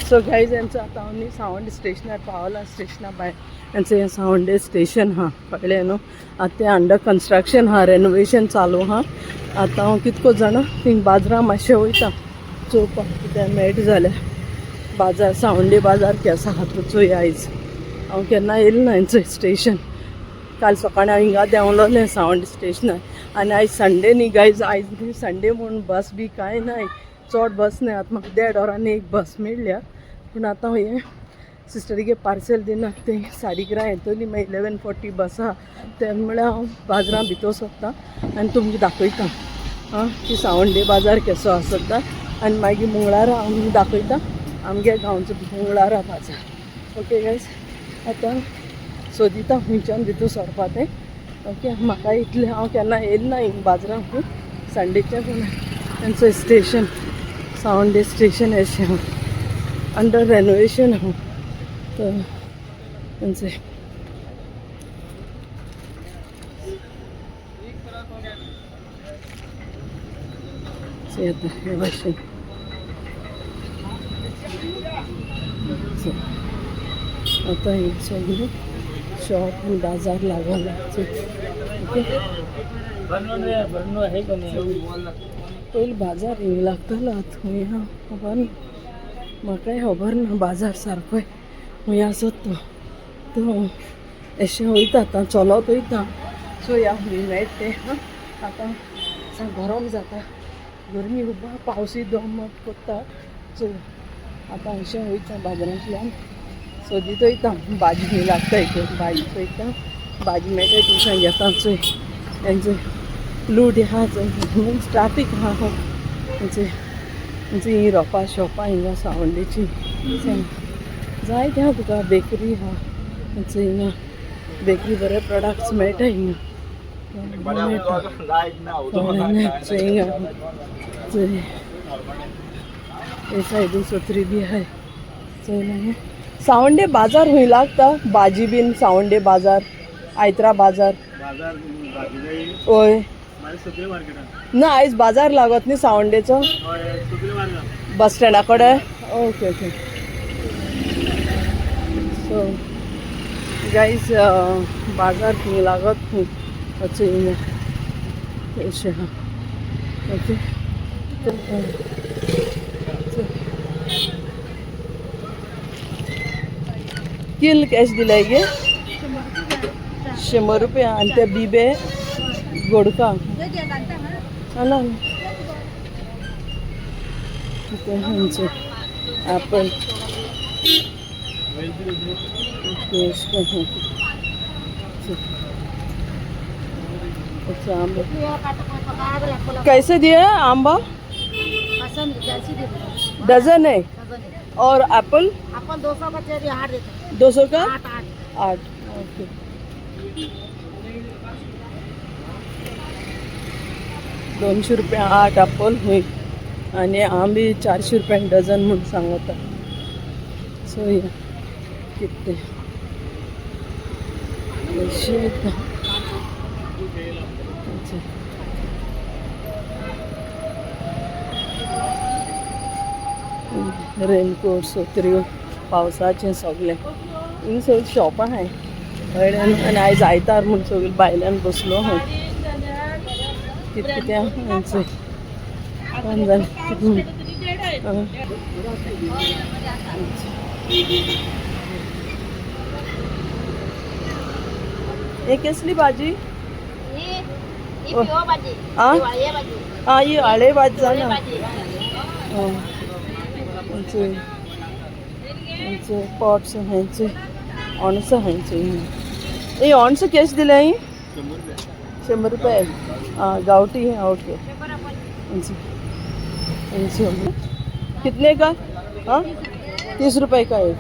so guys यांचं आता आम्ही सावंडी स्टेशनार पावला स्टेशना भायर यांचं हें सावंडे स्टेशन हा कळ्ळें न्हू आतां तें अंडर कन्स्ट्रक्शन हा रेनोवेशन चालू हा आतां हांव कितको जाणा थिंग बाजारां मातशें वयता चोवपाक कितें मेळटा जाल्यार बाजार सावंडे बाजार केंसा आहा तो चोय आयज हांव केन्ना येयलें ना हेंचो स्टेशन काल सकाळीं हांव हिंगा देंवलोलें सावंडे स्टेशनार आनी आयज संडे न्ही गायज आयज न्ही संडे म्हूण बस बी कांय नाय चड बस नाय आतां म्हाका 1.5 वरांनी एक बस मेळ्ळ्या पूण आतां हें सिस्टरीगे पार्सल दिनाक तें 11:30 येतली मागीर 11:40 बस आहा तें म्हळ्यार हांव बाजारां भितर सोदतां आनी तुमकां दाखयतां आं की सावंडे बाजार केसो आसता आनी मागीर मंगळारा हांव दाखयतां आमगे गांवचो मंगळारा बाजार ओके गायज आतां सोदितां खंयच्यान भितर सरपा तें ओके म्हाका इतलें हांव केन्ना येयलें ना हिंग बाजारांक संडेचें पूण तेंचो स्टेशन सावंडे स्टेशन अशें हां अंडर रेनोवेशन हां तर तेंचें आतां हे भाशेन आतां हे सगळें शॉप आनी बाजार लागला ओके पयलीं बाजार हिंग लागतालो आतां खंय हा खबर ना म्हाकाय खबर ना बाजार सारकोय खंय आसत तो अशें वयता आतां चलत वयता सो ह्या खंय मेळटा तें हां आतां सा गरम जाता गरमी खूब पावसूय दमट कोत्ता सो आतां अशें वयता बाजारांतल्यान सोदीत वयता भाजी खंय लागता हितून भाजी पळयता भाजी मेळटा थिंगसान घेता चोय तेंचें लूट आहा मिन्स ट्राफीक आहा तेंचें ही रोपा शॉपां हिंगा सावंडेची जायते आहा तुका बेकरी आहा तेंचें हिंगा बेकरी बरे प्रोडक्ट्स मेळटा हिंगा हे सायडीन सत्री बी आहाय चोयना सावंडे बाजार खंय लागता भाजी बीन सावंडे बाजार आयत्रा बाजार ओय ना आयज बाजार लागत न्ही सावंडेचो बस स्टँडा कडेन ओके ओके सो गायज बाजार खंय लागत खंय अशें अशें आहा ओके किल कॅश दिलाय गे 100 रुपया आनी ते बिबे गोडका ना खंयचे ॲपल अच्छा आंबे कैसे दिए आंबा डजन है और एप्पल 200 का चेरी 8 देते 200 का 8 ओके 200 रुपया 8 एप्पल हुई आणि आंबे 400 रुपया डझन म्हणून सांगता सो या कितने रेनकोट सोत्र्यो पावसाचें सगळें हिंग सगळीं शॉपां आहाय कळ्ळें आनी आयज आयतार म्हूण सगळीं भायल्यान बसलो हांव कितें हांचें कोण जाण हे कसली भाजी आं ही हळे भाजी जाणा पॉट्स हेंचे अणसां हेंचे ही अणसां केश दिल्या ही 100 रुपया गावठी ओके कितने का हाँ 30 रुपये का एक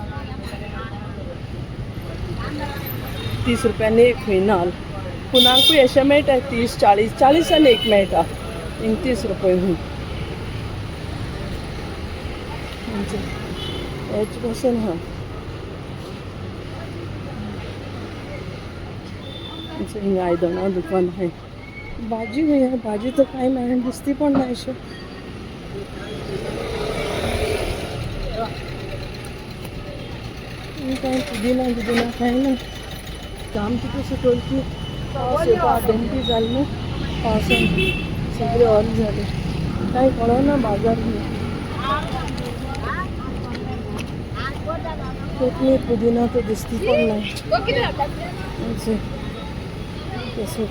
30 रुपयाने एक खंय नाल पुनाकूय अशें मेळटा 30 40 आनी एक मेळटा हिंग 30 रुपये हूं हेच भशेन हा हिंग आयदनां दुकान आहाय भाजी खंय भाजी तर कांय मेळना दिसती पण ना अशें काय पुदिना काय ना काम किती सुटवल की पाऊस येतो आधंती झालं ना पावसाने सगळे ऑल झाले काही कळव ना बाजार कोथमीर पुदिना तर दिसती पण नाही असं कसं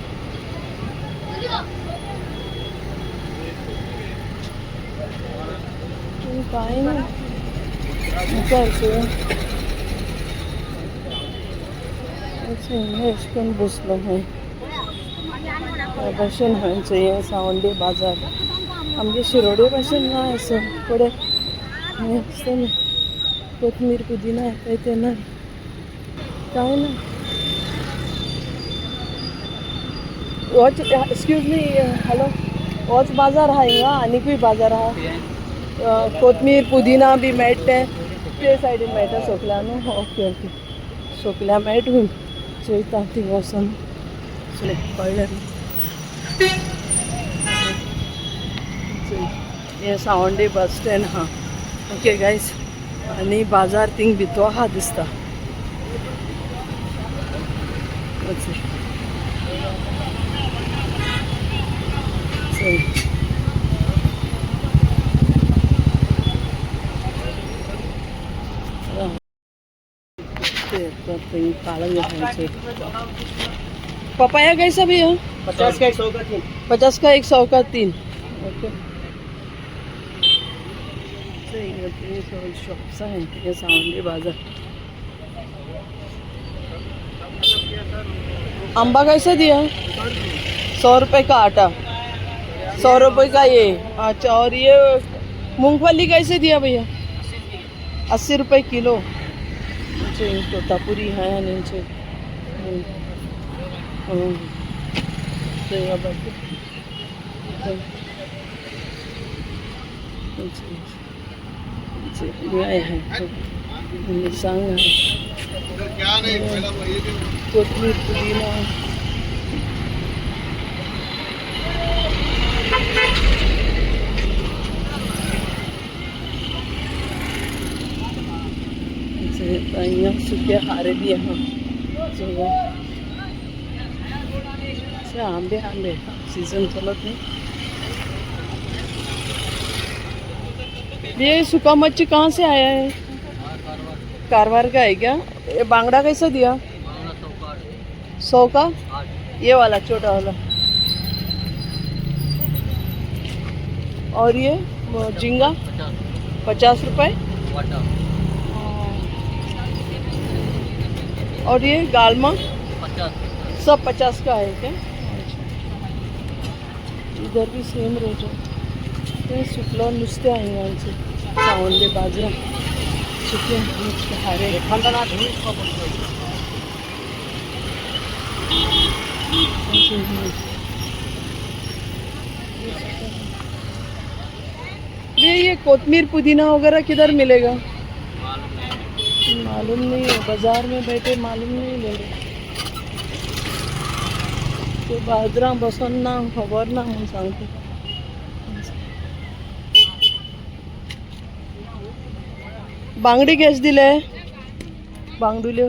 काय ना विचारचं पण बसलो आहे भाषण व्हायचं आहे सावंडे बाजार आमचे शिरोडे भाषण नाही असं पुढे हे असतं ना कोथमीर पुदिना आहे ते नाही काय ना watch excuse me hello watch बाजार आहे का आणि काही बाजार हा कोथमीर पुदिना बी मेळटे ते सायडीन मेळटा सोकल्या न्हू ओके ओके सोकल्या मेळट बीन चोयता थिंग वचून कळ्ळें हे सावंडे बस स्टँड हा ओके गायज आणि बाजार थिंग भितो आहा दिसता पपाया कैसा भी है 50 का 100 का 3 50 का 100 का 3 ओके शॉप्स आहेत हे सावंडे बाजार आंबा कैसा दिया 100 रुपये का आटा 100 रुपये का ये अच्छा और ये मूंगफली कैसे दिया भैया 80 रुपये किलो तोतापुरी है नीचे सांग कोथमीर पुदिना અહીંયા સુક્યા હારે બી હા आंबे आंबे सीजन चलत नहीं ये सूखा मच्छी कहाँ से आया है कारवार का है क्या ये बांगड़ा कैसा दिया 100 का ये वाला छोटा वाला और ये वो झींगा 50 रुपये और ये गालमा 50 सब 50 का है क्या इधर भी सेम रेट है ते सुकलो नुसते आहे यांचे सावंडे बाजरा सुके नुसते हारे ये कोथमीर पुदीना वगैरह किधर मिलेगा मालूम नहीं है बाजार में बैठे मालूम नहीं ले रहे तो बाजरा बसून ना खबर ना म्हणून सांगते बांगडी गॅस दिले बांगडुल्यो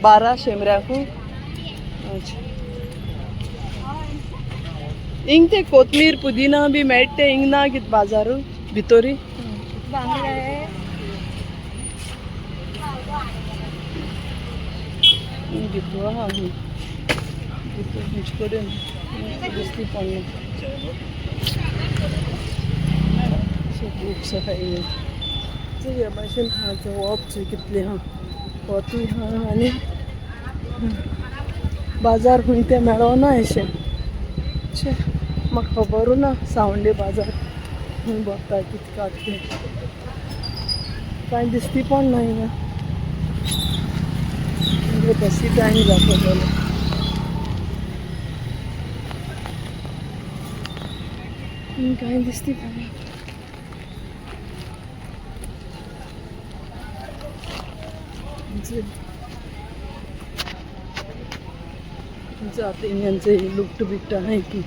12 शेमऱ्याकू अच्छा इंग ते कोथमीर पुदीना बी मेळटे इंग ना कित बाजारू भितोरी घेतो हा घेतो कडेन दिसती पण बुक्स आहाय चल भाशेन हांचो वॉपची कितले हा वतूय हा आनी बाजार खंय ते मेळोना अशें छे म्हाका खबरू ना सावंडे बाजार खंय भरता कितकात ते कांय दिसती पण ना हिंगा बसी टाइम जातो काय दिसते का जाते यांचे लुकट बिकट आहे की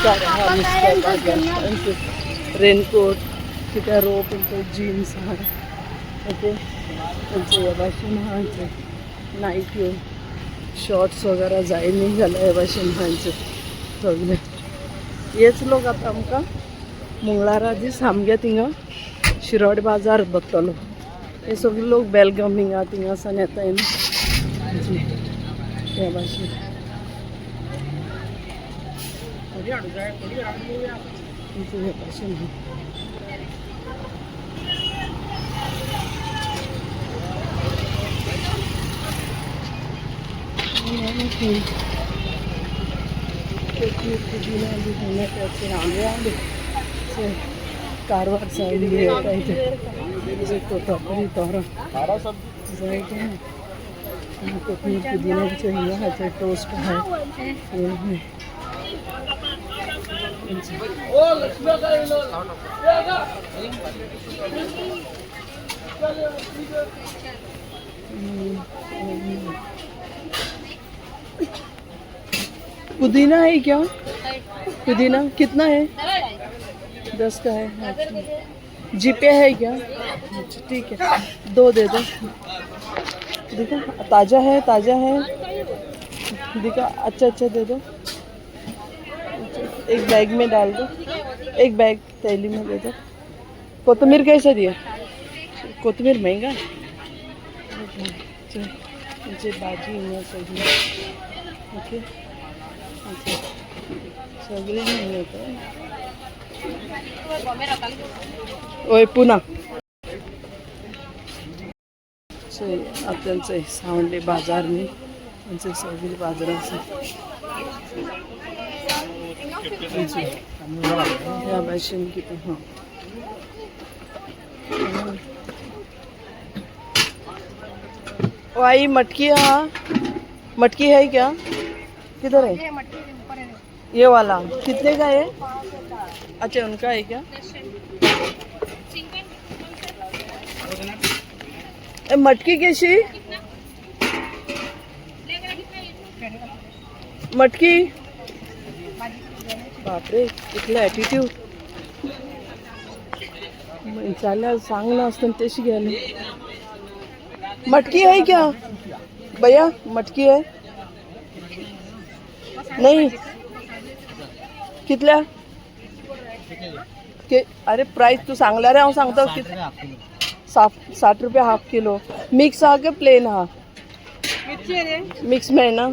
सारे हा मिस्टर बाजार रेनकोट किती रोप जीन्स हा ओके त्यांचे या भाषेन हांचे नाईटी शॉर्ट्स वगैरे जाय नाही झालं या भाषेन हांचे सगळे हेच लोक आता आमकां मंगळारा दीस आमगे थिंगा शिरोड बाजार बघतलो हे सगळे लोक बेलगाम हिंगा थिंगासान येताय न्ही ह्या भाशेन ह्या भाशेन कारवार साइड भी है तोतापुरी तोरा जायचे कोथमीर पुदिना भी चाहिए है टोस्ट है पुदीना है क्या पुदीना कितना है 10 का है जीपे है क्या अच्छा ठीक है 2 दे दो देखा ताज़ा है देखा अच्छा दे दो एक बैग में डाल दो एक बैग थैली में दे दो कोतमीर कैसे दिया कोतमीर महंगा मुझे भाजी सगळी ओके अच्छा सगळे नाही होतं ओय पुन्हा त्यांचं सावंडे बाजार न्ही त्यांचे सगळे बाजार ह्या भाशेन किती हां ओ आई मटकी है क्या किधर है ये वाला कितने का है अच्छा उनका है क्या मटकी कैसी मटकी बापरे इतला ॲटिट्यूड चालल्या सांग ना असतं तशी घ्यायला मटकी है क्या भैया मटकी है नहीं कितल्या अरे प्राइस तू सांगला रे हांव सांगता 60 रुपया हाफ किलो मिक्स हा के प्लेन हा मिक्स मेळना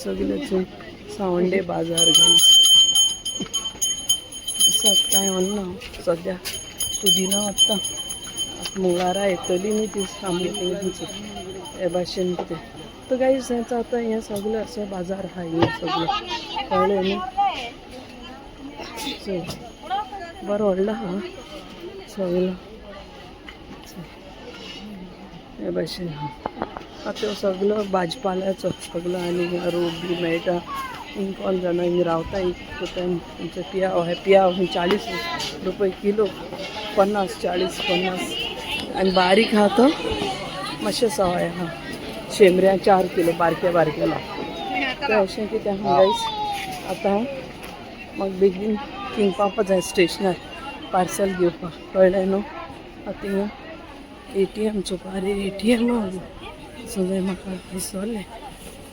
सगळेच सावंडे बाजार गाईस असं काय म्हणणं सध्या पुदिना आत्ता मंगळारा येतली न्ही ती सामकी हे भाशेन कितें तर गाईस हेंचं आतां हें सगळें असं बाजार आहा हें सगळें कळ्ळें न्ही बरो व्हडलो आहा सगळो हे भाशेन आतां सगळो भाजपाल्याचो सगळो आनी रोप बी मेळटा हिंग कोण जाणां हिंग रावता तेंचे पियाव हे पियाव 40 रुपये किलो 50 आनी बारीक आहा तो मातशें सवाय आहा शेंबऱ्या 4 किलो बारके तर अशें कितें आहा गायस आतां म्हाका बेगीन थिंग पावपा जाय स्टेशनार पार्सल घेवपाक कळ्ळें न्हू आतां थिंगा ATMचो अरे ATM सगळें म्हाका विसरलें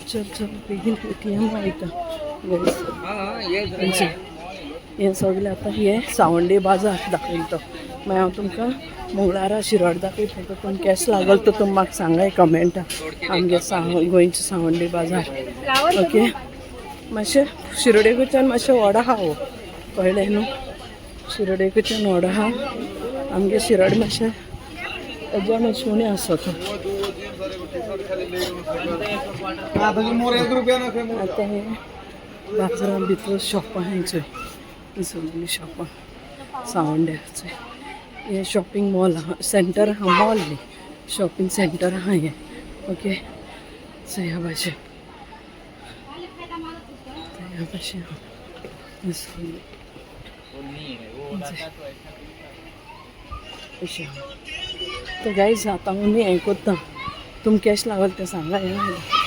चल बेगीन ATM वयता गायस हें सगळें आतां हे सावंडे बाजार दाखयलो तो मागीर हांव तुमकां मंगळारा शिरोड दाखयता तो तुमकां केस लागल तो तुमी म्हाका सांगाय कमेंटा आमगे गोंयचो सावंडे बाजार ओके मातशें शिरोडेकच्यान मातशें व्हड आहा हो कळ्ळें न्हू शिरोडेकच्यान व्हड आहा आमगे शिरोड मातशें हेज्या मातशें उणें आसा तो आतां हे बाजारां भितर शॉपां हेंचोय ही सगळीं शॉपां सावंड्याचोय हे शॉपिंग मॉल आहा सेंटर आहा मॉल न्ही शॉपिंग सेंटर आहा हें ओके सो ह्या भाशेन अशें तर गायज आतां आमी हें करता तुम कॅश लावाल ते सांगा या